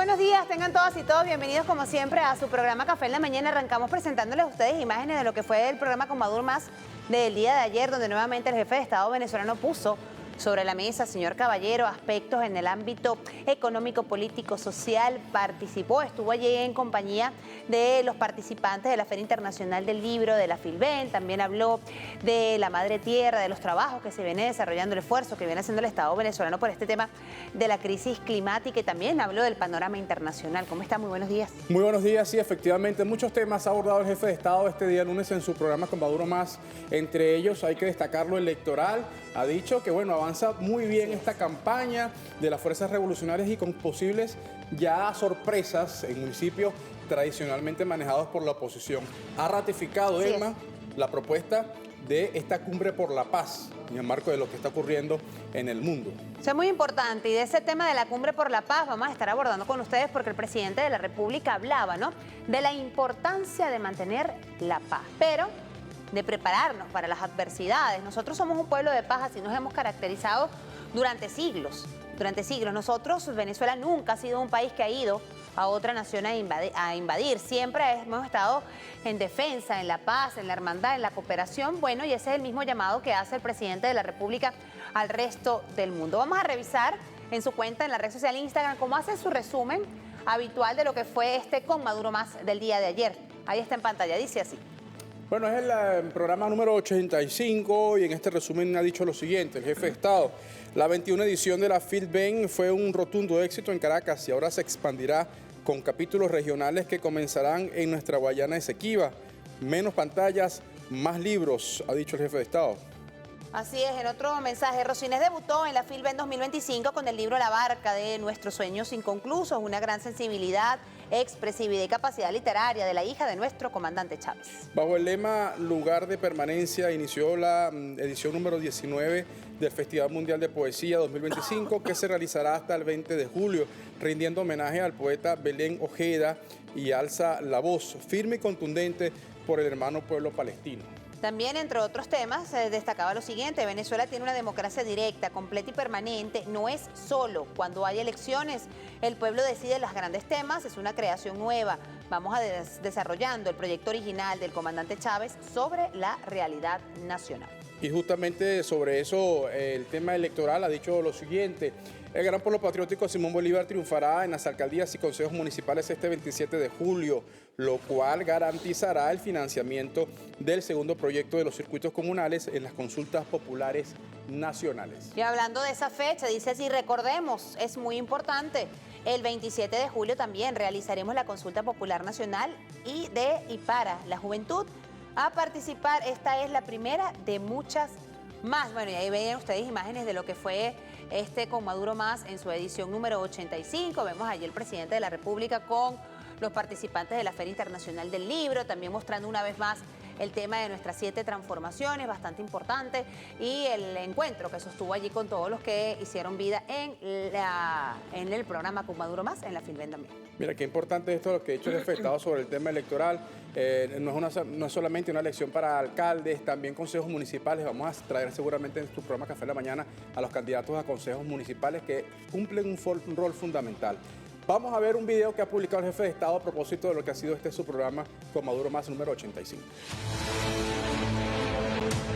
Buenos días, tengan todas y todos bienvenidos como siempre a su programa Café en la Mañana. Arrancamos presentándoles a ustedes imágenes de lo que fue el programa con Maduro Más del día de ayer, donde nuevamente el jefe de Estado venezolano puso sobre la mesa, señor Caballero, aspectos en el ámbito económico, político, social. Participó, estuvo allí en compañía de los participantes de la Feria Internacional del Libro, de la Filben. También habló de la Madre Tierra, de los trabajos que se viene desarrollando, el esfuerzo que viene haciendo el Estado venezolano por este tema de la crisis climática, y también habló del panorama internacional. ¿Cómo está? Muy buenos días. Muy buenos días, sí, efectivamente, muchos temas ha abordado el jefe de Estado este día lunes en su programa con Maduro Más. Entre ellos hay que destacar lo electoral. Ha dicho que, bueno, avanza muy bien esta campaña de las fuerzas revolucionarias y con posibles ya sorpresas en municipios tradicionalmente manejados por la oposición. Ha ratificado, Elma, la propuesta de esta cumbre por la paz en el marco de lo que está ocurriendo en el mundo. Eso es muy importante, y de ese tema de la cumbre por la paz vamos a estar abordando con ustedes, porque el presidente de la República hablaba, ¿no?, de la importancia de mantener la paz, pero de prepararnos para las adversidades. Nosotros somos un pueblo de paz, así nos hemos caracterizado durante siglos. Nosotros, Venezuela nunca ha sido un país que ha ido a otra nación a invadir. Siempre hemos estado en defensa, en la paz, en la hermandad, en la cooperación. Bueno, y ese es el mismo llamado que hace el presidente de la República al resto del mundo. Vamos a revisar en su cuenta en la red social Instagram cómo hace su resumen habitual de lo que fue este con Maduro Más del día de ayer. Ahí está en pantalla, dice así. Bueno, es el programa número 85 y en este resumen ha dicho lo siguiente, el jefe de Estado. La 21 edición de la Filben fue un rotundo éxito en Caracas y ahora se expandirá con capítulos regionales que comenzarán en nuestra Guayana Esequiba. Menos pantallas, más libros, ha dicho el jefe de Estado. Así es, en otro mensaje, Rocinés debutó en la Filben 2025 con el libro La Barca de Nuestros Sueños Inconclusos, una gran sensibilidad, expresividad y capacidad literaria de la hija de nuestro comandante Chávez. Bajo el lema Lugar de Permanencia inició la edición número 19 del Festival Mundial de Poesía 2025, que se realizará hasta el 20 de julio, rindiendo homenaje al poeta Belén Ojeda y alza la voz firme y contundente por el hermano pueblo palestino. También, entre otros temas, destacaba lo siguiente: Venezuela tiene una democracia directa, completa y permanente. No es solo cuando hay elecciones. El pueblo decide los grandes temas, es una creación nueva. Vamos a desarrollando el proyecto original del comandante Chávez sobre la realidad nacional. Y justamente sobre eso, el tema electoral ha dicho lo siguiente. El Gran Polo Patriótico Simón Bolívar triunfará en las alcaldías y consejos municipales este 27 de julio, lo cual garantizará el financiamiento del segundo proyecto de los circuitos comunales en las consultas populares nacionales. Y hablando de esa fecha, dice así: recordemos, es muy importante, el 27 de julio también realizaremos la consulta popular nacional y para la juventud a participar. Esta es la primera de muchas más. Bueno, y ahí veían ustedes imágenes de lo que fue este con Maduro Más en su edición número 85. Vemos allí el presidente de la República con los participantes de la Feria Internacional del Libro, también mostrando una vez más el tema de nuestras 7 transformaciones, bastante importante, y el encuentro que sostuvo allí con todos los que hicieron vida en el programa con Maduro Más en la Filben también. Mira, qué importante esto lo que ha dicho el jefe de Estado sobre el tema electoral. No es solamente una elección para alcaldes, también consejos municipales. Vamos a traer seguramente en tu programa Café de la Mañana a los candidatos a consejos municipales que cumplen un rol fundamental. Vamos a ver un video que ha publicado el jefe de Estado a propósito de lo que ha sido su programa con Maduro Más número 85.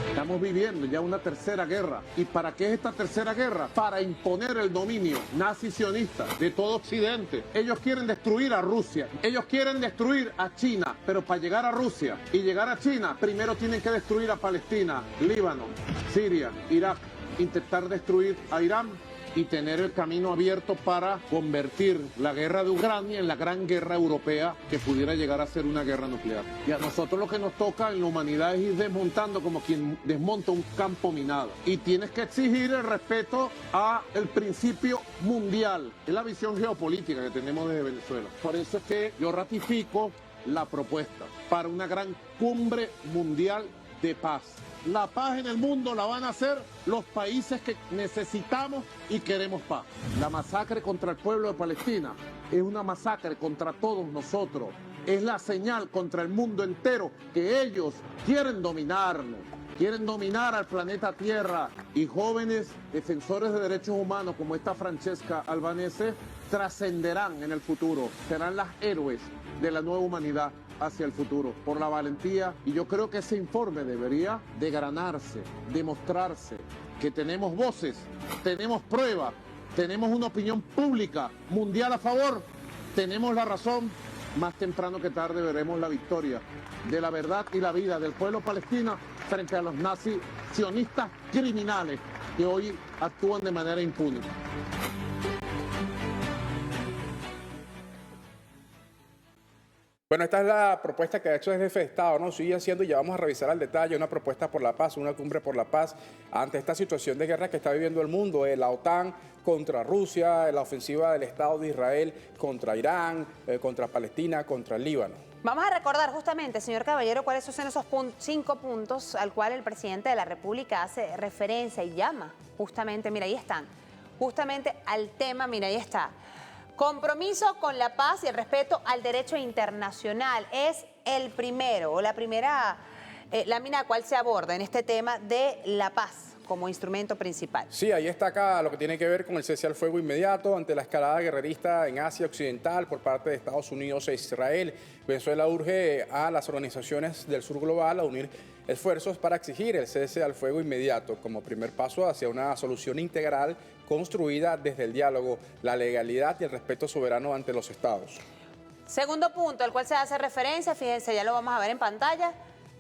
Estamos viviendo ya una tercera guerra. ¿Y para qué es esta tercera guerra? Para imponer el dominio nazi-sionista de todo Occidente. Ellos quieren destruir a Rusia, ellos quieren destruir a China, pero para llegar a Rusia y llegar a China, primero tienen que destruir a Palestina, Líbano, Siria, Irak, intentar destruir a Irán y tener el camino abierto para convertir la guerra de Ucrania en la gran guerra europea que pudiera llegar a ser una guerra nuclear. Y a nosotros lo que nos toca en la humanidad es ir desmontando como quien desmonta un campo minado. Y tienes que exigir el respeto al principio mundial. Es la visión geopolítica que tenemos desde Venezuela. Por eso es que yo ratifico la propuesta para una gran cumbre mundial de paz. La paz en el mundo la van a hacer los países que necesitamos y queremos paz. La masacre contra el pueblo de Palestina es una masacre contra todos nosotros. Es la señal contra el mundo entero que ellos quieren dominarnos. Quieren dominar al planeta Tierra, y jóvenes defensores de derechos humanos como esta Francesca Albanese trascenderán en el futuro, serán las héroes de la nueva humanidad hacia el futuro, por la valentía. Y yo creo que ese informe debería degranarse, demostrarse que tenemos voces, tenemos pruebas, tenemos una opinión pública mundial a favor, tenemos la razón. Más temprano que tarde veremos la victoria de la verdad y la vida del pueblo palestino frente a los nazis sionistas criminales que hoy actúan de manera impune. Bueno, esta es la propuesta que ha hecho el jefe de Estado, ¿no? Sigue haciendo y ya vamos a revisar al detalle una propuesta por la paz, una cumbre por la paz ante esta situación de guerra que está viviendo el mundo, la OTAN contra Rusia, la ofensiva del Estado de Israel contra Irán, contra Palestina, contra el Líbano. Vamos a recordar justamente, señor Caballero, cuáles son esos 5 puntos al cual el presidente de la República hace referencia y llama justamente, mira, ahí están, justamente al tema, mira, ahí está. Compromiso con la paz y el respeto al derecho internacional es el primero, o la primera lámina cual se aborda en este tema de la paz como instrumento principal. Sí, ahí está acá lo que tiene que ver con el cese al fuego inmediato ante la escalada guerrerista en Asia Occidental por parte de Estados Unidos e Israel. Venezuela urge a las organizaciones del sur global a unir esfuerzos para exigir el cese al fuego inmediato como primer paso hacia una solución integral construida desde el diálogo, la legalidad y el respeto soberano ante los estados. Segundo punto, al cual se hace referencia, fíjense, ya lo vamos a ver en pantalla,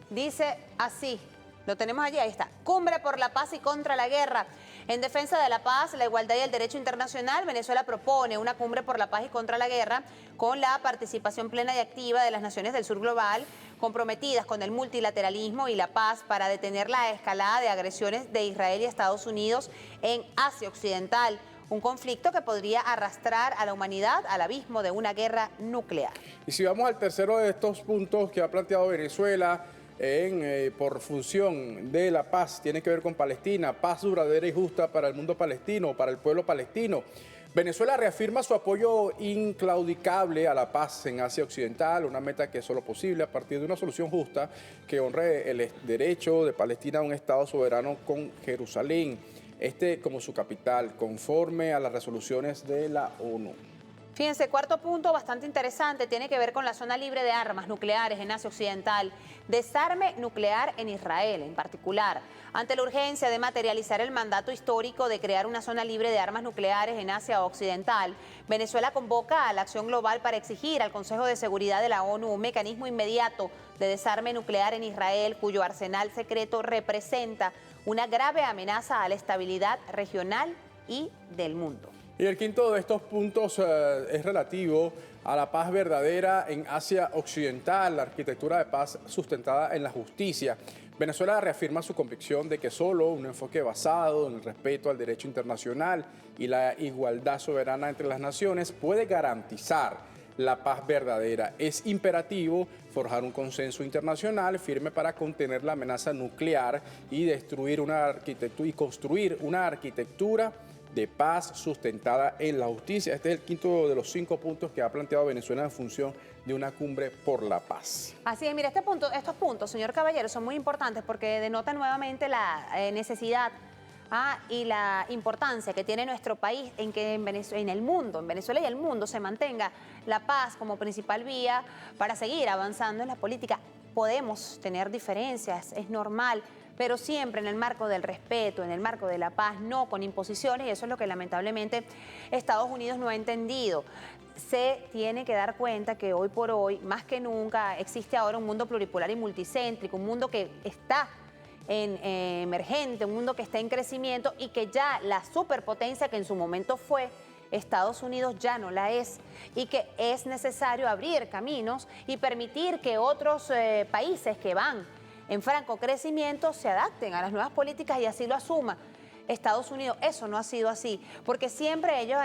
dice así, lo tenemos allí, ahí está, cumbre por la paz y contra la guerra. En defensa de la paz, la igualdad y el derecho internacional, Venezuela propone una cumbre por la paz y contra la guerra con la participación plena y activa de las naciones del sur global, comprometidas con el multilateralismo y la paz para detener la escalada de agresiones de Israel y Estados Unidos en Asia Occidental, un conflicto que podría arrastrar a la humanidad al abismo de una guerra nuclear. Y si vamos al tercero de estos puntos que ha planteado Venezuela, por función de la paz, tiene que ver con Palestina, paz duradera y justa para el mundo palestino, para el pueblo palestino. Venezuela reafirma su apoyo inclaudicable a la paz en Asia Occidental, una meta que es solo posible a partir de una solución justa que honre el derecho de Palestina a un Estado soberano con Jerusalén, como su capital, conforme a las resoluciones de la ONU. Fíjense, cuarto punto bastante interesante, tiene que ver con la zona libre de armas nucleares en Asia Occidental, desarme nuclear en Israel en particular. Ante la urgencia de materializar el mandato histórico de crear una zona libre de armas nucleares en Asia Occidental, Venezuela convoca a la acción global para exigir al Consejo de Seguridad de la ONU un mecanismo inmediato de desarme nuclear en Israel, cuyo arsenal secreto representa una grave amenaza a la estabilidad regional y del mundo. Y el quinto de estos puntos es relativo a la paz verdadera en Asia Occidental, la arquitectura de paz sustentada en la justicia. Venezuela reafirma su convicción de que solo un enfoque basado en el respeto al derecho internacional y la igualdad soberana entre las naciones puede garantizar la paz verdadera. Es imperativo forjar un consenso internacional firme para contener la amenaza nuclear y construir una arquitectura de paz sustentada en la justicia. Este es el quinto de los 5 puntos que ha planteado Venezuela en función de una cumbre por la paz. Así es, mira, estos puntos, señor Caballero, son muy importantes porque denotan nuevamente la necesidad y la importancia que tiene nuestro país en que en el mundo, en Venezuela y el mundo, se mantenga la paz como principal vía para seguir avanzando en la política. Podemos tener diferencias, es normal, pero siempre en el marco del respeto, en el marco de la paz, no con imposiciones, y eso es lo que lamentablemente Estados Unidos no ha entendido. Se tiene que dar cuenta que hoy por hoy, más que nunca, existe ahora un mundo pluripolar y multicéntrico, un mundo que está emergente, un mundo que está en crecimiento y que ya la superpotencia que en su momento fue Estados Unidos ya no la es, y que es necesario abrir caminos y permitir que otros países que van en franco crecimiento se adapten a las nuevas políticas y así lo asuma. Estados Unidos, eso no ha sido así, porque siempre ellos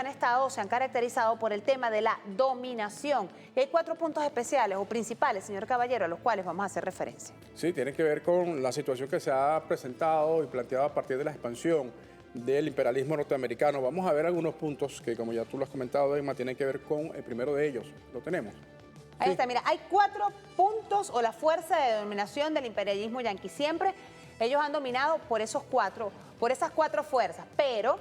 se han caracterizado por el tema de la dominación. Y hay 4 puntos especiales o principales, señor Caballero, a los cuales vamos a hacer referencia. Sí, tiene que ver con la situación que se ha presentado y planteado a partir de la expansión del imperialismo norteamericano. Vamos a ver algunos puntos que, como ya tú lo has comentado, Emma, tienen que ver con el primero de ellos. Lo tenemos. Ahí está, mira, hay 4 puntos o la fuerza de dominación del imperialismo yanqui. Siempre ellos han dominado por esas 4 fuerzas, pero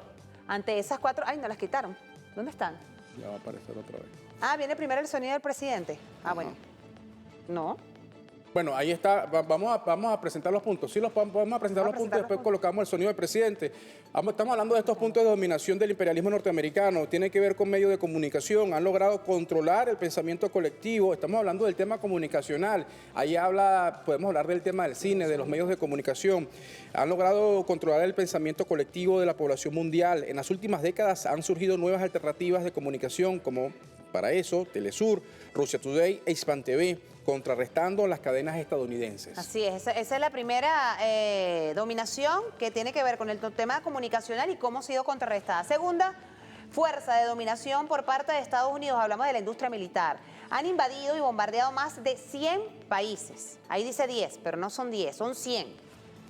ante esas 4, ay, no las quitaron. ¿Dónde están? Ya va a aparecer otra vez. Ah, viene primero el sonido del presidente. Ah, bueno. No. Bueno, ahí está. Vamos a presentar los puntos. Sí, podemos presentar los puntos y después colocamos el sonido del presidente. Estamos hablando de estos puntos de dominación del imperialismo norteamericano. Tiene que ver con medios de comunicación. Han logrado controlar el pensamiento colectivo. Estamos hablando del tema comunicacional. Ahí podemos hablar del tema del cine, de los medios de comunicación. Han logrado controlar el pensamiento colectivo de la población mundial. En las últimas décadas han surgido nuevas alternativas de comunicación, como para eso, Telesur, Russia Today e Hispan TV, contrarrestando las cadenas estadounidenses. Así es, esa es la primera dominación que tiene que ver con el tema comunicacional y cómo ha sido contrarrestada. Segunda fuerza de dominación por parte de Estados Unidos, hablamos de la industria militar. Han invadido y bombardeado más de 100 países. Ahí dice 10, pero no son 10, son 100.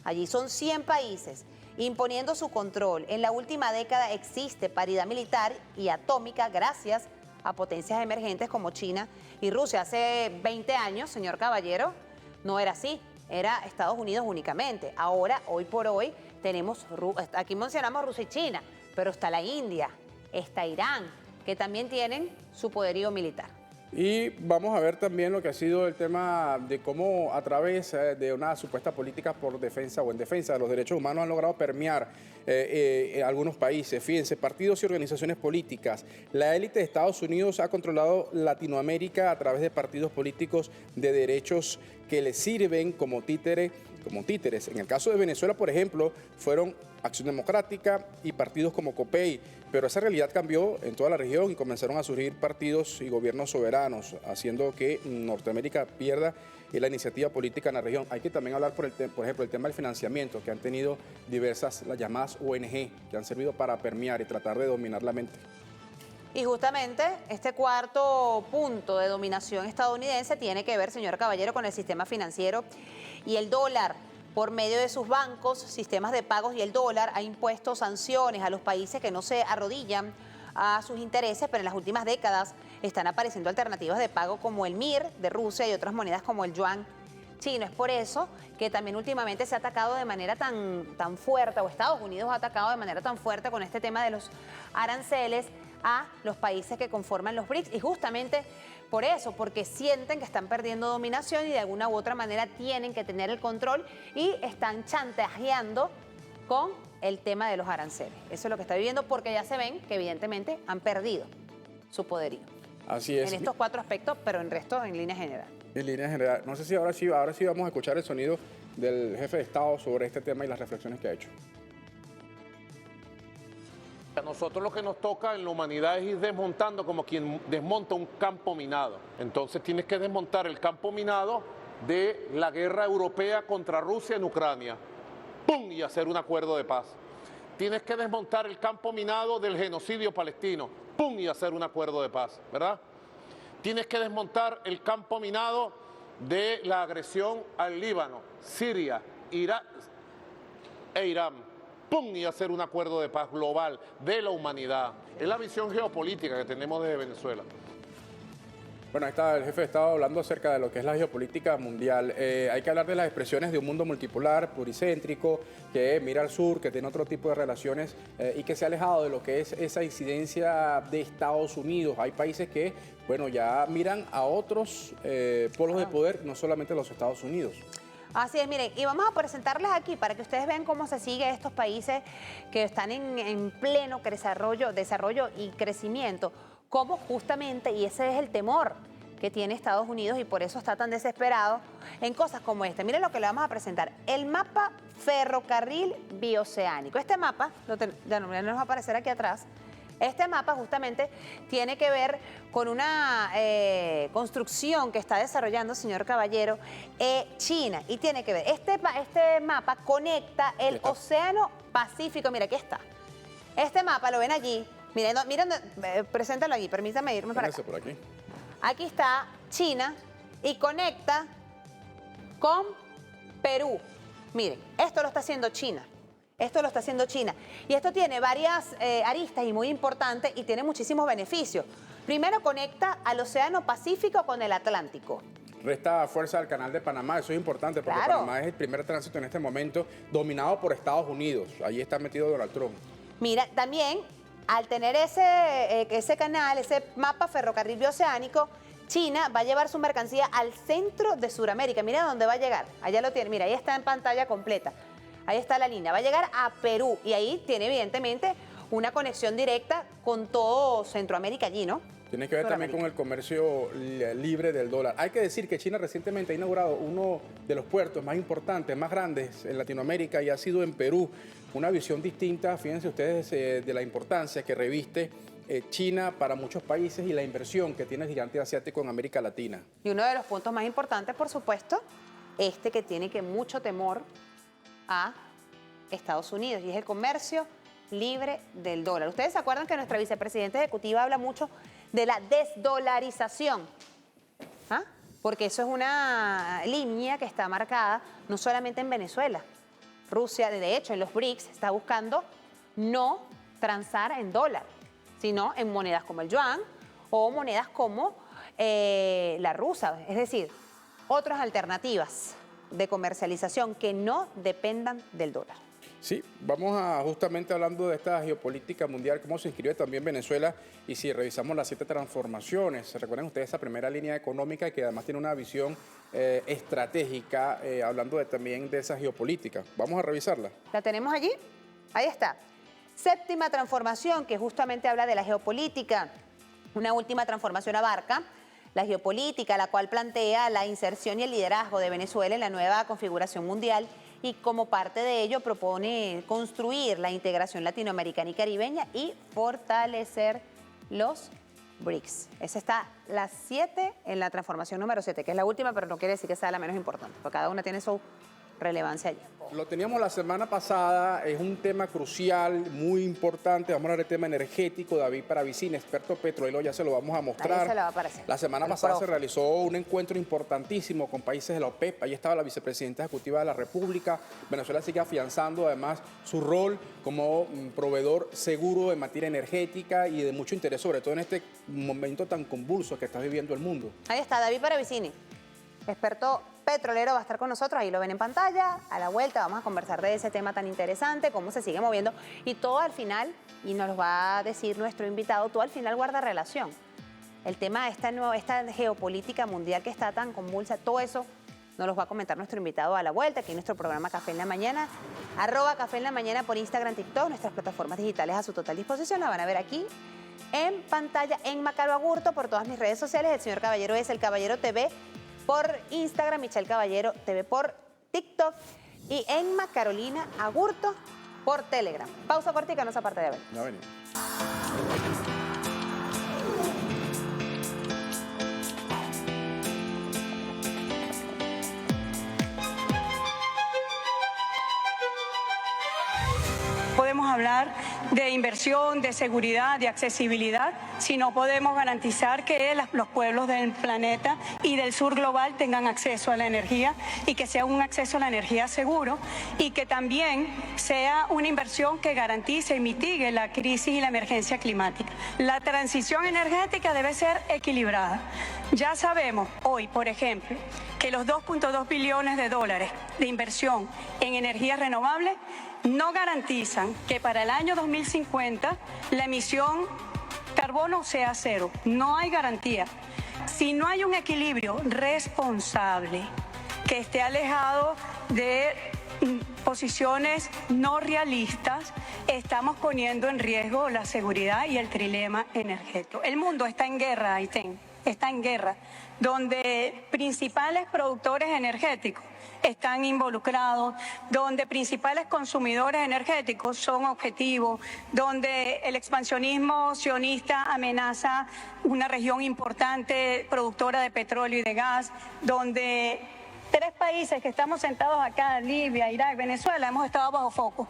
Allí son 100 países, imponiendo su control. En la última década existe paridad militar y atómica gracias a potencias emergentes como China y Rusia. Hace 20 años, señor Caballero, no era así, era Estados Unidos únicamente. Ahora, hoy por hoy, aquí mencionamos Rusia y China, pero está la India, está Irán, que también tienen su poderío militar. Y vamos a ver también lo que ha sido el tema de cómo a través de una supuesta política por defensa o en defensa de los derechos humanos han logrado permear algunos países. Fíjense, partidos y organizaciones políticas. La élite de Estados Unidos ha controlado Latinoamérica a través de partidos políticos de derechos que les sirven como títeres. En el caso de Venezuela, por ejemplo, fueron Acción Democrática y partidos como COPEI, pero esa realidad cambió en toda la región y comenzaron a surgir partidos y gobiernos soberanos, haciendo que Norteamérica pierda la iniciativa política en la región. Hay que también hablar, por ejemplo, el tema del financiamiento, que han tenido las llamadas ONG, que han servido para permear y tratar de dominar la mente. Y justamente este cuarto punto de dominación estadounidense tiene que ver, señor Caballero, con el sistema financiero y el dólar. Por medio de sus bancos, sistemas de pagos y el dólar ha impuesto sanciones a los países que no se arrodillan a sus intereses, pero en las últimas décadas están apareciendo alternativas de pago como el MIR de Rusia y otras monedas como el yuan chino. Es por eso que también últimamente se ha atacado de manera tan fuerte, o Estados Unidos ha atacado de manera tan fuerte con este tema de los aranceles a los países que conforman los BRICS, y justamente por eso, porque sienten que están perdiendo dominación y de alguna u otra manera tienen que tener el control y están chantajeando con el tema de los aranceles. Eso es lo que está viviendo, porque ya se ven que evidentemente han perdido su poderío. Así es. En estos 4 aspectos, pero en resto en línea general. En línea general. No sé si ahora sí vamos a escuchar el sonido del jefe de Estado sobre este tema y las reflexiones que ha hecho. A nosotros lo que nos toca en la humanidad es ir desmontando como quien desmonta un campo minado. Entonces tienes que desmontar el campo minado de la guerra europea contra Rusia en Ucrania. ¡Pum! Y hacer un acuerdo de paz. Tienes que desmontar el campo minado del genocidio palestino. ¡Pum! Y hacer un acuerdo de paz, ¿verdad? Tienes que desmontar el campo minado de la agresión al Líbano, Siria, Irak e Irán. ¡Pum! Y hacer un acuerdo de paz global de la humanidad. Es la visión geopolítica que tenemos desde Venezuela. Bueno, ahí está el jefe de Estado hablando acerca de lo que es la geopolítica mundial. Hay que hablar de las expresiones de un mundo multipolar, pluricéntrico, que mira al sur, que tiene otro tipo de relaciones y que se ha alejado de lo que es esa incidencia de Estados Unidos. Hay países que, bueno, ya miran a otros polos de poder, no solamente los Estados Unidos. Así es, miren, y vamos a presentarles aquí para que ustedes vean cómo se sigue estos países que están en pleno desarrollo y crecimiento, cómo justamente, y ese es el temor que tiene Estados Unidos y por eso está tan desesperado en cosas como esta. Miren lo que le vamos a presentar, el mapa ferrocarril bioceánico. Este mapa, ya no nos va a aparecer aquí atrás, este mapa justamente tiene que ver con una construcción que está desarrollando, señor Caballero, China, y tiene que ver, este mapa conecta el Océano Pacífico, mira, aquí está. Este mapa, lo ven allí, miren, preséntalo aquí, permítame irme para acá. Por aquí. Aquí está China y conecta con Perú. Miren, esto lo está haciendo China. Esto lo está haciendo China. Y esto tiene varias aristas y muy importantes y tiene muchísimos beneficios. Primero, conecta al Océano Pacífico con el Atlántico. Resta fuerza al Canal de Panamá, eso es importante porque Claro. Panamá es el primer tránsito en este momento dominado por Estados Unidos. Allí está metido Donald Trump. Mira, también al tener ese canal, ese mapa ferrocarril bioceánico, China va a llevar su mercancía al centro de Sudamérica. Mira dónde va a llegar. Allá lo tiene. Mira, ahí está en pantalla completa. Ahí está la línea. Va a llegar a Perú y ahí tiene evidentemente una conexión directa con todo Centroamérica allí, ¿no? Tiene que ver también con el comercio libre del dólar. Hay que decir que China recientemente ha inaugurado uno de los puertos más importantes, más grandes en Latinoamérica y ha sido en Perú. Una visión distinta, fíjense ustedes, de la importancia que reviste China para muchos países y la inversión que tiene el gigante asiático en América Latina. Y uno de los puntos más importantes, por supuesto, que tiene que mucho temor a Estados Unidos y es el comercio libre del dólar. Ustedes se acuerdan que nuestra vicepresidenta ejecutiva habla mucho de la desdolarización, ¿ah? Porque eso es una línea que está marcada no solamente en Venezuela. Rusia, de hecho, en los BRICS está buscando no transar en dólar, sino en monedas como el yuan o monedas como la rusa, es decir, otras alternativas de comercialización que no dependan del dólar. Sí, vamos a justamente hablando de esta geopolítica mundial, cómo se inscribe también Venezuela y si revisamos las 7 transformaciones. ¿Recuerdan ustedes esa primera línea económica que además tiene una visión estratégica, hablando también de esa geopolítica? Vamos a revisarla. ¿La tenemos allí? Ahí está. Séptima transformación, que justamente habla de la geopolítica. Una última transformación abarca la geopolítica, la cual plantea la inserción y el liderazgo de Venezuela en la nueva configuración mundial y como parte de ello propone construir la integración latinoamericana y caribeña y fortalecer los BRICS. Esa está la 7 en la transformación número 7, que es la última, pero no quiere decir que sea la menos importante, porque cada una tiene su relevancia allí. Lo teníamos la semana pasada, es un tema crucial, muy importante. Vamos a hablar del tema energético. David Paravicini, experto petrolero, ya se lo vamos a mostrar. Ahí se lo va a aparecer. La semana pasada se realizó un encuentro importantísimo con países de la OPEP. Ahí estaba la vicepresidenta ejecutiva de la República. Venezuela sigue afianzando además su rol como proveedor seguro de materia energética y de mucho interés, sobre todo en este momento tan convulso que está viviendo el mundo. Ahí está David Paravicini, experto petrolero, va a estar con nosotros, ahí lo ven en pantalla. A la vuelta vamos a conversar de ese tema tan interesante, cómo se sigue moviendo y todo al final, y nos lo va a decir nuestro invitado, todo al final guarda relación. El tema de esta geopolítica mundial que está tan convulsa, todo eso nos los va a comentar nuestro invitado a la vuelta, aquí en nuestro programa Café en la Mañana, @Café en la Mañana por Instagram, TikTok, nuestras plataformas digitales a su total disposición, la van a ver aquí en pantalla, en Macaro Agurto, por todas mis redes sociales. El señor Caballero es El Caballero TV por Instagram, Michelle Caballero TV por TikTok y Emma Carolina Agurto por Telegram. Pausa cortica, no se aparte de ver. Ya venimos. Podemos hablar de inversión, de seguridad, de accesibilidad, si no podemos garantizar que los pueblos del planeta y del sur global tengan acceso a la energía y que sea un acceso a la energía seguro y que también sea una inversión que garantice y mitigue la crisis y la emergencia climática. La transición energética debe ser equilibrada. Ya sabemos hoy, por ejemplo, que los 2.2 billones de dólares de inversión en energías renovables no garantizan que para el año 2050 la emisión carbono sea cero. No hay garantía. Si no hay un equilibrio responsable que esté alejado de posiciones no realistas, estamos poniendo en riesgo la seguridad y el trilema energético. El mundo está en guerra, Aitén. está en guerra, donde principales productores energéticos están involucrados, donde principales consumidores energéticos son objetivos, donde el expansionismo sionista amenaza una región importante productora de petróleo y de gas, donde 3 países que estamos sentados acá, Libia, Irak, Venezuela, hemos estado bajo foco.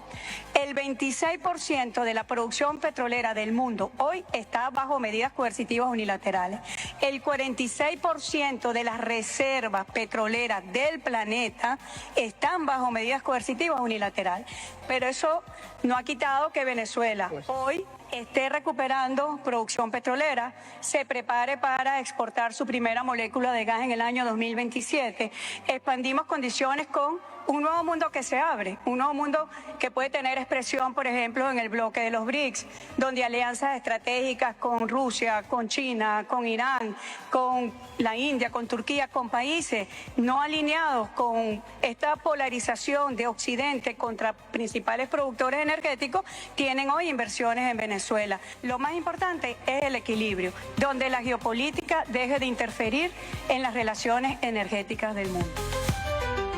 El 26% de la producción petrolera del mundo hoy está bajo medidas coercitivas unilaterales. El 46% de las reservas petroleras del planeta están bajo medidas coercitivas unilaterales. Pero eso no ha quitado que Venezuela hoy esté recuperando producción petrolera, se prepare para exportar su primera molécula de gas en el año 2027. Expandimos condiciones con un nuevo mundo que se abre, un nuevo mundo que puede tener expresión, por ejemplo, en el bloque de los BRICS, donde alianzas estratégicas con Rusia, con China, con Irán, con la India, con Turquía, con países no alineados con esta polarización de Occidente contra principales productores energéticos, tienen hoy inversiones en Venezuela. Lo más importante es el equilibrio, donde la geopolítica deje de interferir en las relaciones energéticas del mundo.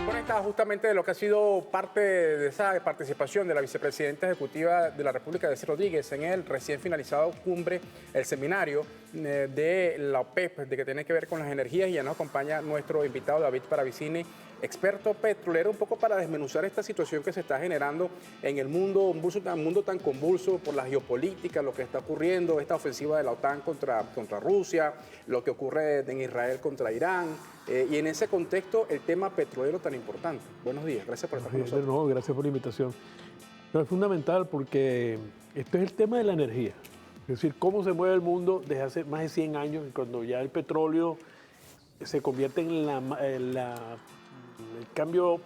Conecta justamente de lo que ha sido parte de esa participación de la vicepresidenta ejecutiva de la República, Delcy Rodríguez, en el recién finalizado cumbre, el seminario de la OPEP, de que tiene que ver con las energías, y ya nos acompaña nuestro invitado David Paravicini, experto petrolero, un poco para desmenuzar esta situación que se está generando en el mundo, un mundo tan convulso por la geopolítica, lo que está ocurriendo, esta ofensiva de la OTAN contra Rusia, lo que ocurre en Israel contra Irán, y en ese contexto el tema petrolero tan importante. Buenos días, gracias por estar con nosotros. No, gracias por la invitación. Pero es fundamental porque esto es el tema de la energía, es decir, cómo se mueve el mundo desde hace más de 100 años, cuando ya el petróleo se convierte en el cambio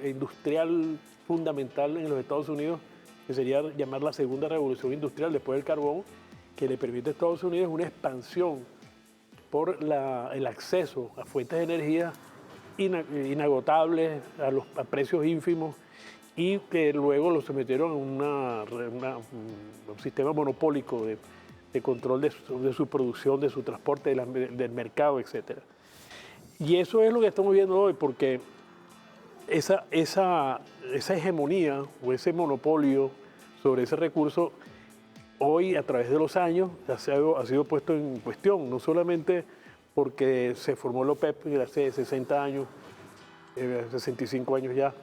industrial fundamental en los Estados Unidos, que sería llamar la segunda revolución industrial después del carbón, que le permite a Estados Unidos una expansión por el acceso a fuentes de energía inagotables, a precios ínfimos, y que luego lo sometieron a un sistema monopólico de control de su producción, de su transporte, del mercado, etc. Y eso es lo que estamos viendo hoy, porque esa hegemonía o ese monopolio sobre ese recurso hoy, a través de los años, ha sido puesto en cuestión, no solamente porque se formó la OPEP hace 60 años, 65 años ya,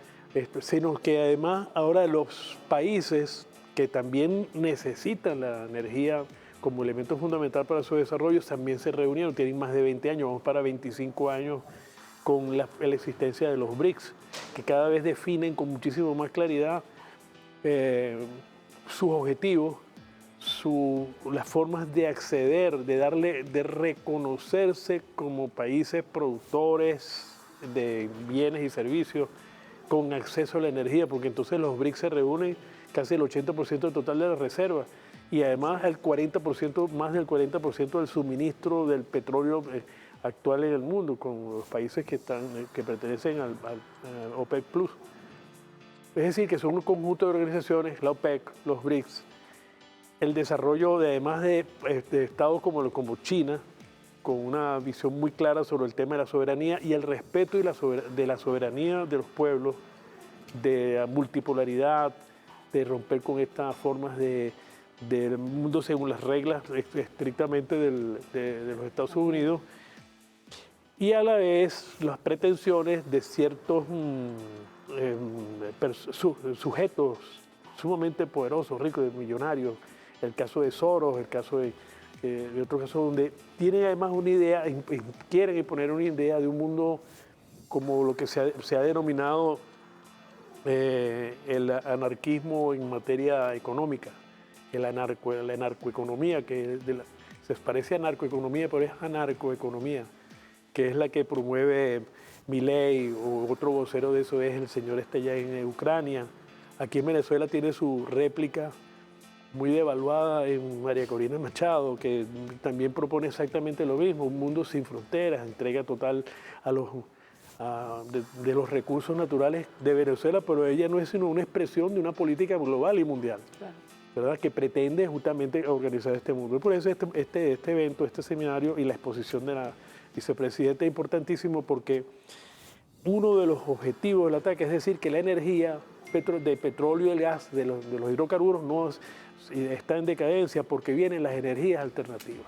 sino que además ahora los países que también necesitan la energía como elemento fundamental para su desarrollo también se reunieron, tienen más de 20 años, vamos para 25 años con la existencia de los BRICS, que cada vez definen con muchísimo más claridad sus objetivos, las formas de acceder, de reconocerse como países productores de bienes y servicios con acceso a la energía, porque entonces los BRICS se reúnen casi el 80% del total de las reservas y además el 40%, más del 40% del suministro del petróleo actual en el mundo, con los países que pertenecen al OPEC Plus. Es decir, que son un conjunto de organizaciones, la OPEC, los BRICS, el desarrollo además de estados como China, con una visión muy clara sobre el tema de la soberanía y el respeto de la soberanía de los pueblos, de la multipolaridad, de romper con estas formas del mundo según las reglas estrictamente de los Estados Unidos, y a la vez las pretensiones de ciertos sujetos sumamente poderosos, ricos, millonarios, el caso de Soros, el caso de otros casos donde tienen además una idea, quieren imponer una idea de un mundo como lo que se ha denominado el anarquismo en materia económica, la anarcoeconomía, que se parece a narcoeconomía, pero es anarcoeconomía, que es la que promueve Milei, o otro vocero de eso es el señor allá en Ucrania. Aquí en Venezuela tiene su réplica muy devaluada en María Corina Machado, que también propone exactamente lo mismo, un mundo sin fronteras, entrega total de los recursos naturales de Venezuela, pero ella no es sino una expresión de una política global y mundial. Claro. ¿verdad?, que pretende justamente organizar este mundo. Y por eso este evento, este seminario y la exposición de la vicepresidenta es importantísimo, porque uno de los objetivos del ataque es decir que la energía de petróleo y el gas, de los hidrocarburos, no está en decadencia porque vienen las energías alternativas.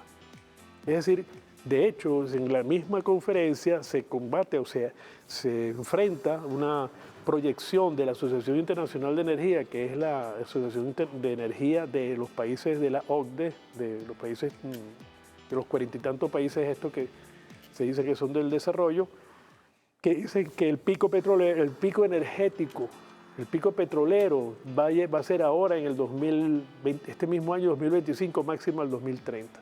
Es decir, de hecho, en la misma conferencia se combate, o sea, se enfrenta una proyección de la Asociación Internacional de Energía, que es la Asociación de Energía de los países de la OCDE, de los países, de los 40 y tantos países estos que se dice que son del desarrollo, que dicen que el pico petrolero, el pico energético, el pico petrolero va a ser ahora en el 2020, este mismo año 2025, máximo al 2030.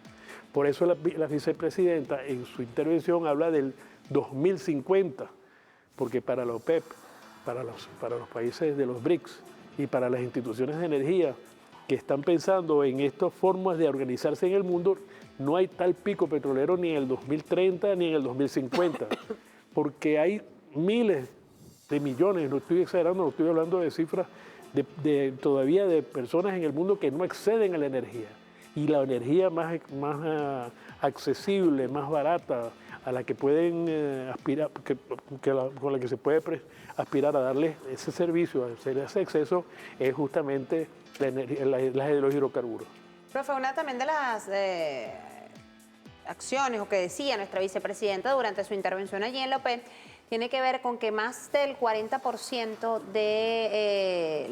Por eso la vicepresidenta en su intervención habla del 2050, porque para la OPEP, para los países de los BRICS y para las instituciones de energía que están pensando en estas formas de organizarse en el mundo, no hay tal pico petrolero ni en el 2030 ni en el 2050, porque hay miles de millones, no estoy exagerando, no estoy hablando de cifras, todavía de personas en el mundo que no acceden a la energía. Y la energía más accesible, más barata, a la que pueden aspirar, con la que se puede aspirar a darles ese servicio, a hacer ese acceso, es justamente la de los hidrocarburos. Profe, una también de las acciones o que decía nuestra vicepresidenta durante su intervención allí en la OPEP tiene que ver con que más del 40% de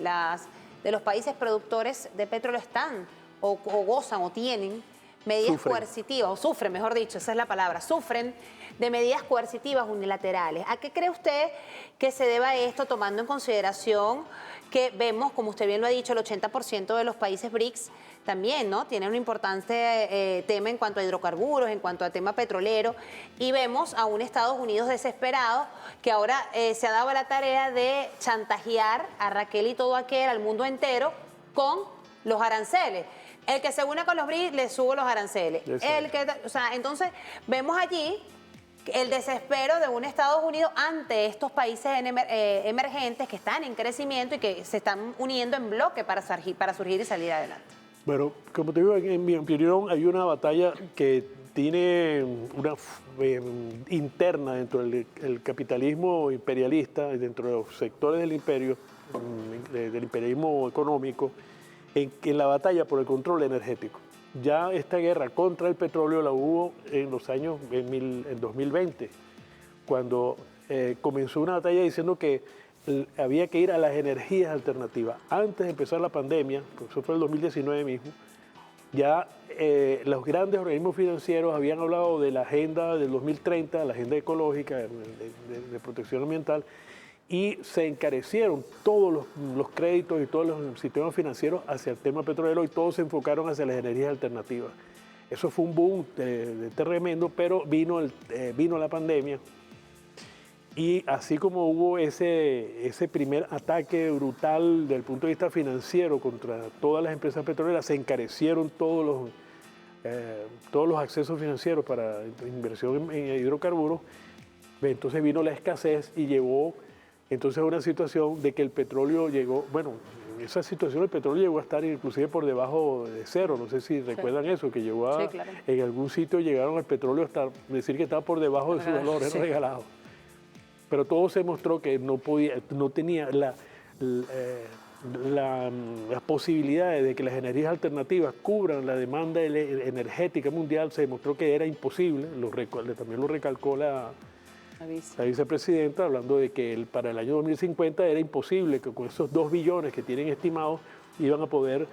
los países productores de petróleo están o gozan o tienen medidas coercitivas, o sufren, mejor dicho, esa es la palabra, sufren de medidas coercitivas unilaterales. ¿A qué cree usted que se deba esto, tomando en consideración que vemos, como usted bien lo ha dicho, el 80% de los países BRICS también, ¿no?, tienen un importante tema en cuanto a hidrocarburos, en cuanto a tema petrolero, y vemos a un Estados Unidos desesperado que ahora se ha dado la tarea de chantajear a Raquel y todo aquel, al mundo entero, con los aranceles. El que se une con los BRICS le subo los aranceles. Entonces vemos allí el desespero de un Estados Unidos ante estos países emergentes que están en crecimiento y que se están uniendo en bloque para surgir y salir adelante. Bueno, como te digo, en mi opinión hay una batalla que tiene una interna dentro del capitalismo imperialista, dentro de los sectores del imperio, del imperialismo económico, en la batalla por el control energético. Ya esta guerra contra el petróleo la hubo en los años, en 2020, cuando comenzó una batalla diciendo que había que ir a las energías alternativas. Antes de empezar la pandemia, pues eso fue el 2019 mismo, ya los grandes organismos financieros habían hablado de la agenda del 2030, la agenda ecológica de protección ambiental, y se encarecieron todos los créditos y todos los sistemas financieros hacia el tema petrolero y todos se enfocaron hacia las energías alternativas. Eso fue un boom tremendo, pero vino la pandemia y así como hubo ese primer ataque brutal desde el punto de vista financiero contra todas las empresas petroleras, se encarecieron todos los accesos financieros para inversión en hidrocarburos, entonces vino la escasez y llevó entonces a una situación de que el petróleo llegó, bueno, en esa situación el petróleo llegó a estar inclusive por debajo de cero, no sé si recuerdan eso, que llegó a, claro, en algún sitio llegaron al petróleo hasta decir que estaba por debajo de su valor, era regalado. Pero todo se mostró que no tenía las posibilidades de que las energías alternativas cubran la demanda energética mundial, se demostró que era imposible, también lo recalcó la vicepresidenta, hablando de que para el año 2050 era imposible que con esos 2 billones que tienen estimados iban a poder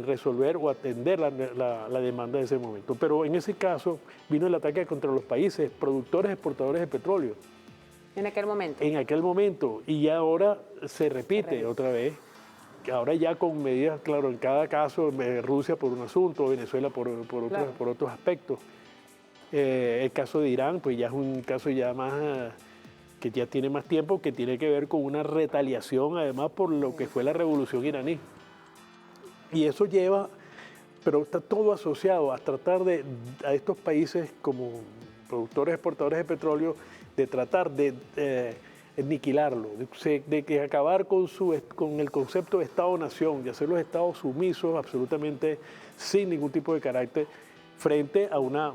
resolver o atender la demanda de ese momento. Pero en ese caso vino el ataque contra los países productores exportadores de petróleo. En aquel momento. En aquel momento. Y ahora se repite otra vez. Ahora ya con medidas, claro, en cada caso, Rusia por un asunto, Venezuela por otros aspectos. El caso de Irán, pues ya es un caso ya más, que ya tiene más tiempo, que tiene que ver con una retaliación, además, por lo que fue la revolución iraní. Y eso lleva, pero está todo asociado a tratar a estos países como productores, exportadores de petróleo, de tratar de aniquilarlo, de que acabar con el concepto de Estado-nación y hacer los estados sumisos absolutamente sin ningún tipo de carácter frente a una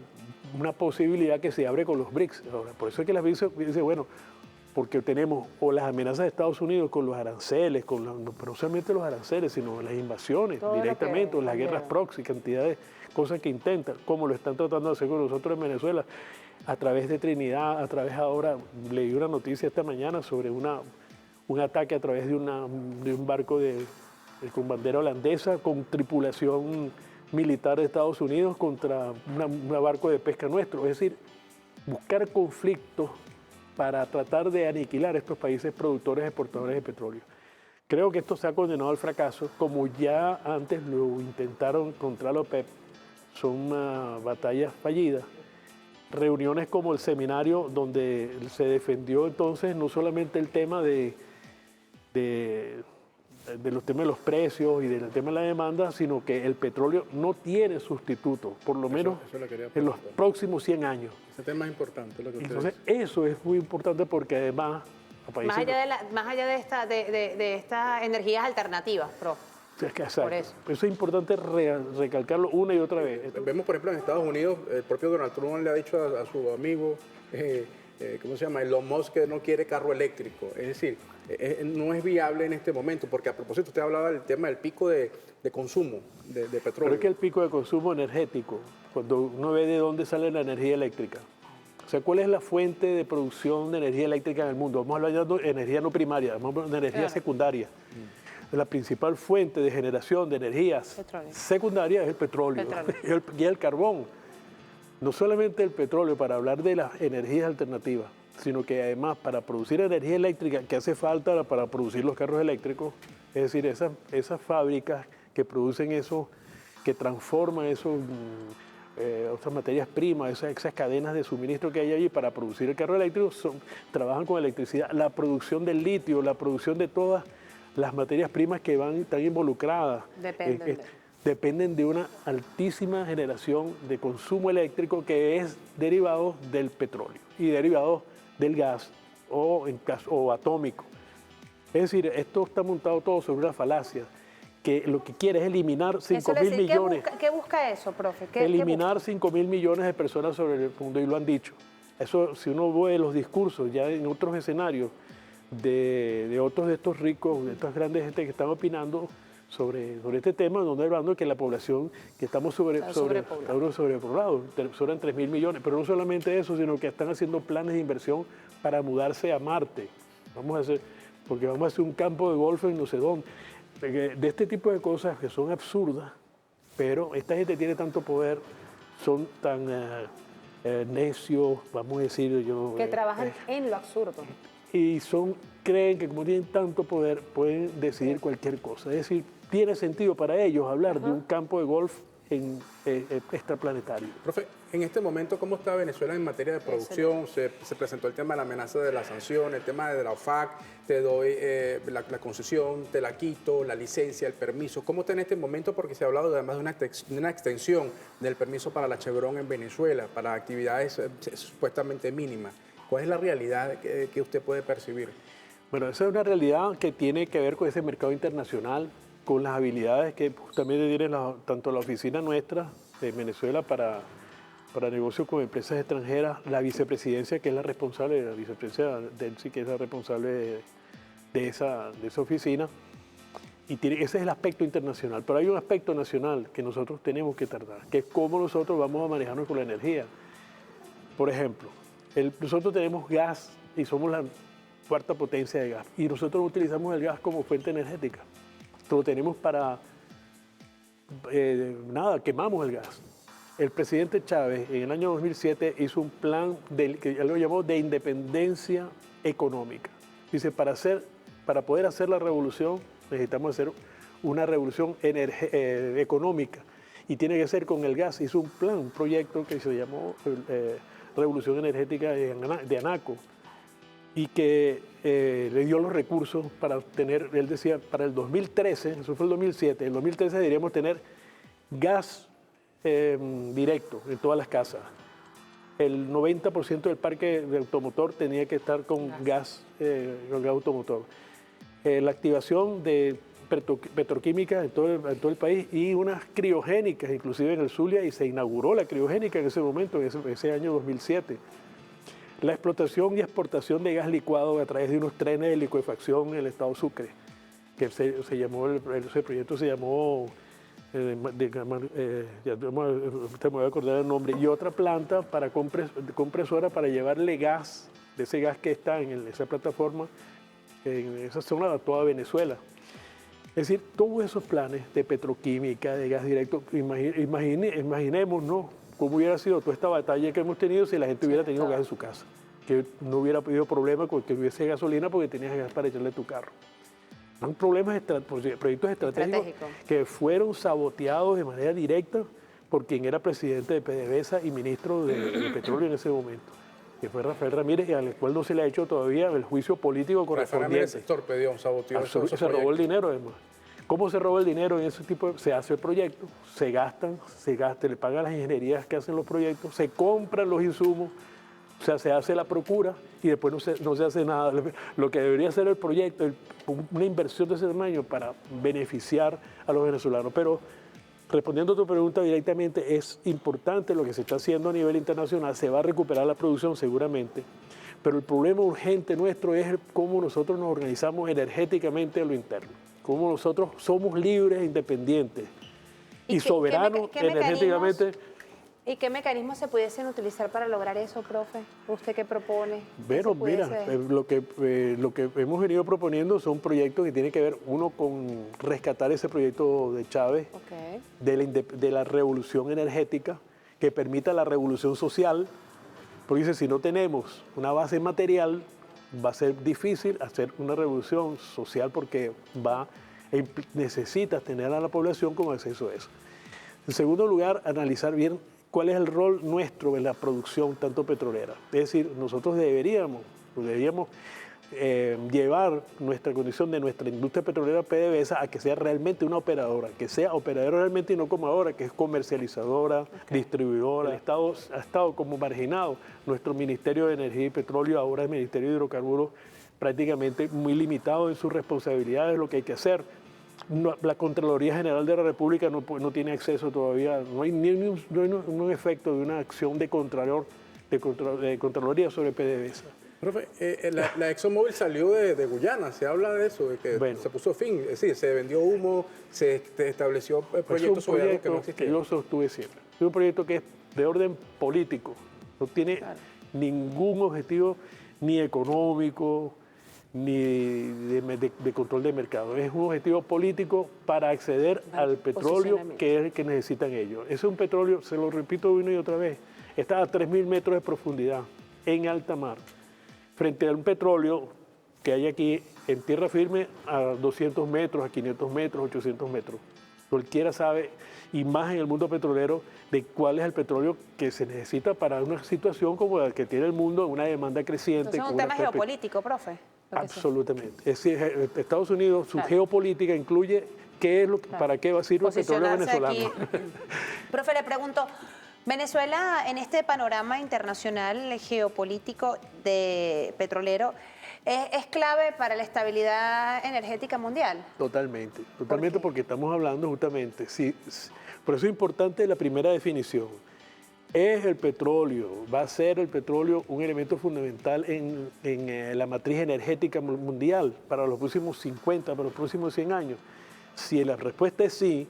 posibilidad que se abre con los BRICS. Ahora, por eso es que las BRICS dice, bueno, porque tenemos o las amenazas de Estados Unidos con los aranceles, pero no solamente los aranceles, sino las invasiones todo directamente, o las guerras proxy, cantidad de cosas que intentan, como lo están tratando de hacer con nosotros en Venezuela, a través de Trinidad, a través ahora, leí una noticia esta mañana sobre un ataque a través de un barco con bandera holandesa, con tripulación militar de Estados Unidos contra un barco de pesca nuestro. Es decir, buscar conflictos para tratar de aniquilar estos países productores y exportadores de petróleo. Creo que esto se ha condenado al fracaso, como ya antes lo intentaron contra la OPEP. Son batallas fallidas. Reuniones como el seminario donde se defendió entonces no solamente el tema de los temas de los precios y del tema de la demanda, sino que el petróleo no tiene sustituto, por lo menos en los próximos 100 años. Ese tema es importante. Lo que entonces, eso es muy importante porque además... Más allá de estas energías alternativas, profe. Exacto. Por eso. Eso es importante recalcarlo una y otra vez. Vemos, por ejemplo, en Estados Unidos, el propio Donald Trump le ha dicho a su amigo, ¿cómo se llama? Elon Musk, que no quiere carro eléctrico. Es decir, no es viable en este momento, porque a propósito usted hablaba del tema del pico de consumo de petróleo. Pero es que el pico de consumo energético, cuando uno ve de dónde sale la energía eléctrica, o sea, ¿cuál es la fuente de producción de energía eléctrica en el mundo? Vamos a hablar de energía no primaria, vamos a hablar de energía secundaria. La principal fuente de generación de energías secundarias es el petróleo. Y el carbón. No solamente el petróleo para hablar de las energías alternativas, sino que además para producir energía eléctrica que hace falta para producir los carros eléctricos, es decir, esas fábricas que producen eso, que transforman eso, otras materias primas, esas cadenas de suministro que hay allí para producir el carro eléctrico, trabajan con electricidad. La producción del litio, la producción de todas las materias primas que están involucradas dependen de una altísima generación de consumo eléctrico que es derivado del petróleo y derivado del gas o atómico. Es decir, esto está montado todo sobre una falacia que lo que quiere es eliminar 5.000 millones. ¿Qué busca eso, profe? Eliminar 5.000 millones de personas sobre el mundo, y lo han dicho. Eso, si uno ve los discursos ya en otros escenarios, de otros de estos ricos, de estas grandes gente que están opinando sobre este tema, donde hablando de que la población, que estamos sobrepoblados, sobran 3.000 millones, pero no solamente eso, sino que están haciendo planes de inversión para mudarse a Marte. Porque vamos a hacer un campo de golf en no sé dónde. De este tipo de cosas que son absurdas, pero esta gente tiene tanto poder, son tan necios, vamos a decir que trabajan en lo absurdo. Y creen que como tienen tanto poder pueden decidir cualquier cosa. Es decir, tiene sentido para ellos hablar de un campo de golf extraplanetario. Profe, en este momento, ¿cómo está Venezuela en materia de producción? Se presentó el tema de la amenaza de la sanción, el tema de la OFAC, te doy la concesión, te la quito, la licencia, el permiso. ¿Cómo está en este momento? Porque se ha hablado además de una extensión del permiso para la Chevron en Venezuela, para actividades supuestamente mínimas. ¿Cuál es la realidad que usted puede percibir? Bueno, esa es una realidad que tiene que ver con ese mercado internacional, con las habilidades que justamente tiene tanto la oficina nuestra de Venezuela para negocios con empresas extranjeras, la vicepresidencia, que es la responsable, la vicepresidencia Delcy, que es la responsable de esa oficina, y ese es el aspecto internacional. Pero hay un aspecto nacional que nosotros tenemos que tratar, que es cómo nosotros vamos a manejarnos con la energía. Por ejemplo, nosotros tenemos gas y somos la cuarta potencia de gas, y nosotros utilizamos el gas como fuente energética. Lo tenemos para quemamos el gas. El presidente Chávez en el año 2007 hizo un plan que él lo llamó de independencia económica. Dice, para poder hacer la revolución necesitamos hacer una revolución económica, y tiene que ser con el gas. Hizo un plan, un proyecto que se llamó Revolución Energética de ANACO, y que le dio los recursos para tener, él decía, para el 2013, eso fue el 2007, el 2013 deberíamos tener gas directo en todas las casas. el 90% del parque de automotor tenía que estar con gas automotor. La activación de petroquímicas en todo el país y unas criogénicas, inclusive en el Zulia, y se inauguró la criogénica en ese momento, en ese año 2007. La explotación y exportación de gas licuado a través de unos trenes de licuefacción en el estado Sucre, que ese proyecto se llamó, ya me voy a acordar el nombre, y otra planta para compresora para llevarle gas, de ese gas que está en esa plataforma, en esa zona de toda Venezuela. Es decir, todos esos planes de petroquímica, de gas directo, imaginemos, ¿no?, cómo hubiera sido toda esta batalla que hemos tenido si la gente hubiera tenido gas en su casa, que no hubiera habido problema con que hubiese gasolina porque tenías gas para echarle a tu carro. Son proyectos estratégicos que fueron saboteados de manera directa por quien era presidente de PDVSA y ministro de Petróleo en ese momento, que fue Rafael Ramírez, y al cual no se le ha hecho todavía el juicio político correspondiente. Rafael Ramírez torpedió, saboteó esos se robó el dinero, además. ¿Cómo se roba el dinero en ese tipo? Se hace el proyecto, se gasta, le pagan las ingenierías que hacen los proyectos, se compran los insumos, o sea, se hace la procura y después no se hace nada. Lo que debería ser el proyecto, una inversión de ese tamaño para beneficiar a los venezolanos. Pero respondiendo a tu pregunta directamente, es importante lo que se está haciendo a nivel internacional, se va a recuperar la producción seguramente, pero el problema urgente nuestro es cómo nosotros nos organizamos energéticamente en lo interno, cómo nosotros somos libres, independientes y soberanos energéticamente. ¿Y qué mecanismos se pudiesen utilizar para lograr eso, profe? ¿Usted qué propone? Bueno, mira, lo que hemos venido proponiendo son proyectos que tienen que ver, uno, con rescatar ese proyecto de Chávez, de la revolución energética, que permita la revolución social, porque dice, si no tenemos una base material, va a ser difícil hacer una revolución social porque necesitas tener a la población con acceso a eso. En segundo lugar, analizar bien cuál es el rol nuestro en la producción tanto petrolera. Es decir, nosotros deberíamos llevar nuestra condición de nuestra industria petrolera PDVSA a que sea realmente una operadora, que sea operadora realmente y no como ahora, que es comercializadora, distribuidora. El Estado ha estado como marginado. Nuestro Ministerio de Energía y Petróleo, ahora es Ministerio de Hidrocarburos, prácticamente muy limitado en sus responsabilidades, lo que hay que hacer. La Contraloría General de la República no tiene acceso todavía, no hay ni un efecto de una acción de Contraloría sobre PDVSA. Profe, la ExxonMobil salió de Guyana, se habla de eso, de que se puso fin, es decir, se vendió humo, se estableció proyectos sobre algo que no existía. Yo sostuve siempre. Es un proyecto que es de orden político, no tiene ningún objetivo ni económico, ni de control de mercado. Es un objetivo político para acceder al petróleo que es el que necesitan ellos. Ese es un petróleo, se lo repito una y otra vez, está a 3.000 metros de profundidad, en alta mar, frente a un petróleo que hay aquí en tierra firme a 200 metros, a 500 metros, 800 metros. Cualquiera sabe, y más en el mundo petrolero, de cuál es el petróleo que se necesita para una situación como la que tiene el mundo, una demanda creciente. Entonces es un tema geopolítico, profe. Absolutamente. Es decir, Estados Unidos, su geopolítica incluye para qué va a servir el petróleo venezolano. Profe, le pregunto, Venezuela en este panorama internacional geopolítico de petrolero es clave para la estabilidad energética mundial. Totalmente, porque estamos hablando justamente, por eso es importante la primera definición. ¿Es el petróleo, va a ser el petróleo un elemento fundamental en la matriz energética mundial para los próximos 50, para los próximos 100 años? Si la respuesta es sí,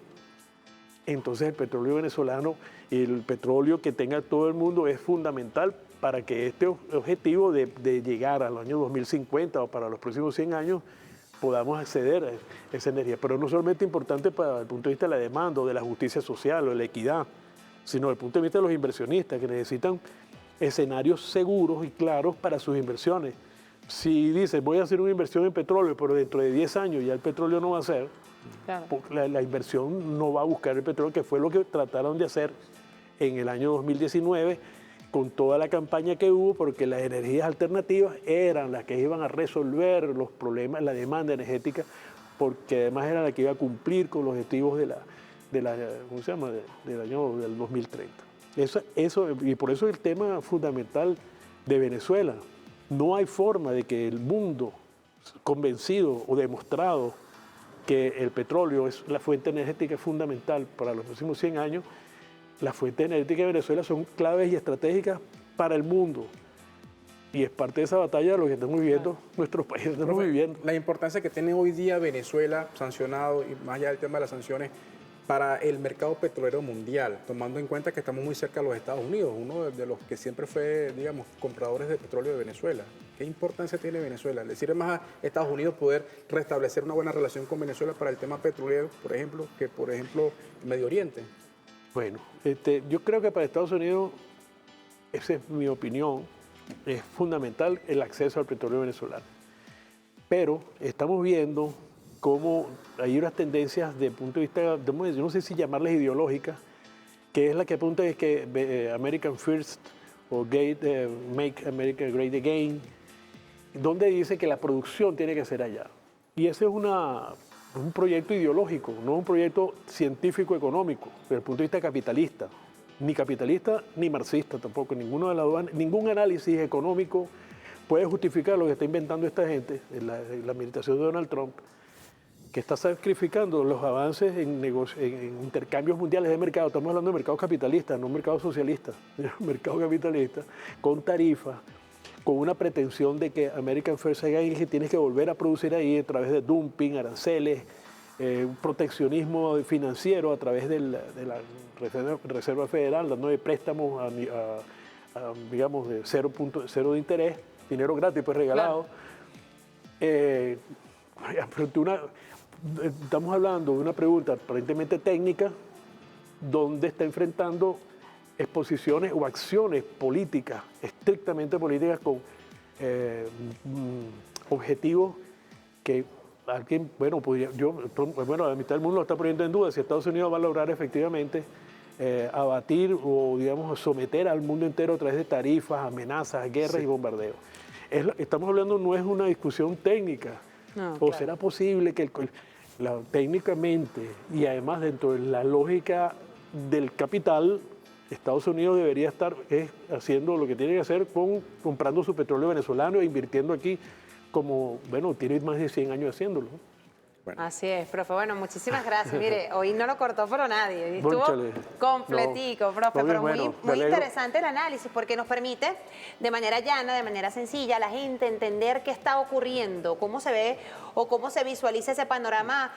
entonces el petróleo venezolano y el petróleo que tenga todo el mundo es fundamental para que este objetivo de llegar al año 2050 o para los próximos 100 años podamos acceder a esa energía. Pero no solamente importante para el punto de vista de la demanda o de la justicia social o de la equidad, sino desde el punto de vista de los inversionistas que necesitan escenarios seguros y claros para sus inversiones. Si dices, voy a hacer una inversión en petróleo, pero dentro de 10 años ya el petróleo no va a ser, la inversión no va a buscar el petróleo, que fue lo que trataron de hacer en el año 2019 con toda la campaña que hubo, porque las energías alternativas eran las que iban a resolver los problemas, la demanda energética, porque además era la que iba a cumplir con los objetivos del año del 2030. Y por eso el tema fundamental de Venezuela. No hay forma de que el mundo convencido o demostrado que el petróleo es la fuente energética fundamental para los próximos 100 años, las fuentes energéticas de Venezuela son claves y estratégicas para el mundo. Y es parte de esa batalla lo que estamos viviendo, nuestros países estamos viviendo. La importancia que tiene hoy día Venezuela sancionado, y más allá del tema de las sanciones, para el mercado petrolero mundial, tomando en cuenta que estamos muy cerca de los Estados Unidos, uno de los que siempre fue, digamos, compradores de petróleo de Venezuela. ¿Qué importancia tiene Venezuela? ¿Le sirve más a Estados Unidos poder restablecer una buena relación con Venezuela para el tema petrolero, por ejemplo, que, por ejemplo, Medio Oriente? Bueno, yo creo que para Estados Unidos, esa es mi opinión, es fundamental el acceso al petróleo venezolano. Pero estamos viendo cómo hay unas tendencias de punto de vista, yo no sé si llamarles ideológicas, que es la que apunta es que American First o Make America Great Again, donde dice que la producción tiene que ser allá. Y ese es un proyecto ideológico, no es un proyecto científico-económico, desde el punto de vista capitalista ni marxista tampoco. Ningún análisis económico puede justificar lo que está inventando esta gente, la administración de Donald Trump, que está sacrificando los avances en intercambios mundiales de mercado. Estamos hablando de mercado capitalista, no mercado socialista, mercado capitalista, con tarifas, con una pretensión de que American First Again tienes que volver a producir ahí a través de dumping, aranceles, proteccionismo financiero a través de la Reserva Federal, dando préstamos digamos, de 0.0 de interés, dinero gratis, pues regalado. Claro. Estamos hablando de una pregunta aparentemente técnica, donde está enfrentando exposiciones o acciones políticas, estrictamente políticas, con objetivos que alguien, la mitad del mundo lo está poniendo en duda, si Estados Unidos va a lograr efectivamente abatir o, digamos, someter al mundo entero a través de tarifas, amenazas, guerras y bombardeos. Estamos hablando, no es una discusión técnica. No, o claro. ¿Será posible que técnicamente y además dentro de la lógica del capital, Estados Unidos debería estar haciendo lo que tiene que hacer comprando su petróleo venezolano e invirtiendo aquí como, tiene más de 100 años haciéndolo? Bueno. Así es, profe. Bueno, muchísimas gracias. Mire, hoy no lo cortó por nadie. Estuvo completico, profe. Pero muy interesante el análisis porque nos permite de manera llana, de manera sencilla, a la gente entender qué está ocurriendo, cómo se ve o cómo se visualiza ese panorama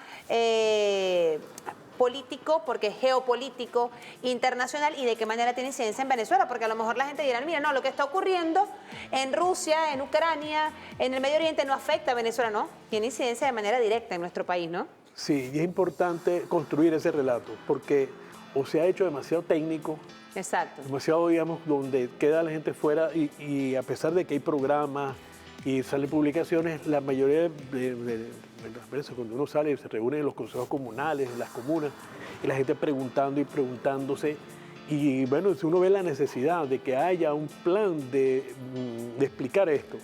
político, porque es geopolítico, internacional, y de qué manera tiene incidencia en Venezuela, porque a lo mejor la gente dirá, mira, no, lo que está ocurriendo en Rusia, en Ucrania, en el Medio Oriente no afecta a Venezuela, no, tiene incidencia de manera directa en nuestro país, ¿no? Sí, y es importante construir ese relato, porque o se ha hecho demasiado técnico, exacto, demasiado, digamos, donde queda la gente fuera, y a pesar de que hay programas y salen publicaciones, la mayoría de las veces cuando uno sale se reúnen en los consejos comunales, en las comunas, y la gente preguntando y preguntándose, y bueno, si uno ve la necesidad de que haya un plan de explicar esto,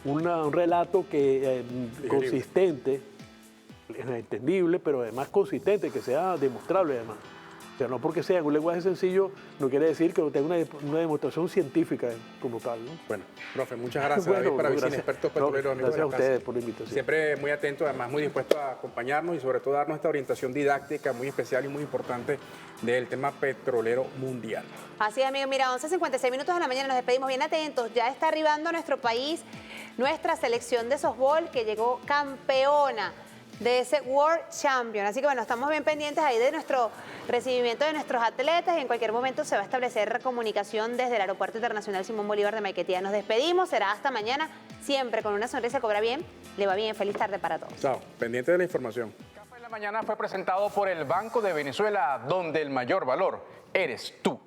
un relato que consistente, entendible, pero además consistente, que sea demostrable además. O sea, no porque sea en un lenguaje sencillo, no quiere decir que no tenga una demostración científica como tal, ¿no? Bueno, profe, muchas gracias, David Paravicini, experto petrolero, amigo gracias a ustedes por la invitación. Siempre muy atento, además muy dispuesto a acompañarnos y sobre todo darnos esta orientación didáctica muy especial y muy importante del tema petrolero mundial. Así es, amigo. Mira, 11:56 minutos de la mañana, nos despedimos bien atentos. Ya está arribando a nuestro país nuestra selección de softball que llegó campeona de ese World Champion. Así que bueno, estamos bien pendientes ahí de nuestro recibimiento de nuestros atletas y en cualquier momento se va a establecer comunicación desde el Aeropuerto Internacional Simón Bolívar de Maiquetía. Nos despedimos, será hasta mañana, siempre con una sonrisa. Cobra bien, le va bien, feliz tarde para todos. Chao, pendiente de la información. Café en la Mañana fue presentado por el Banco de Venezuela, donde el mayor valor eres tú.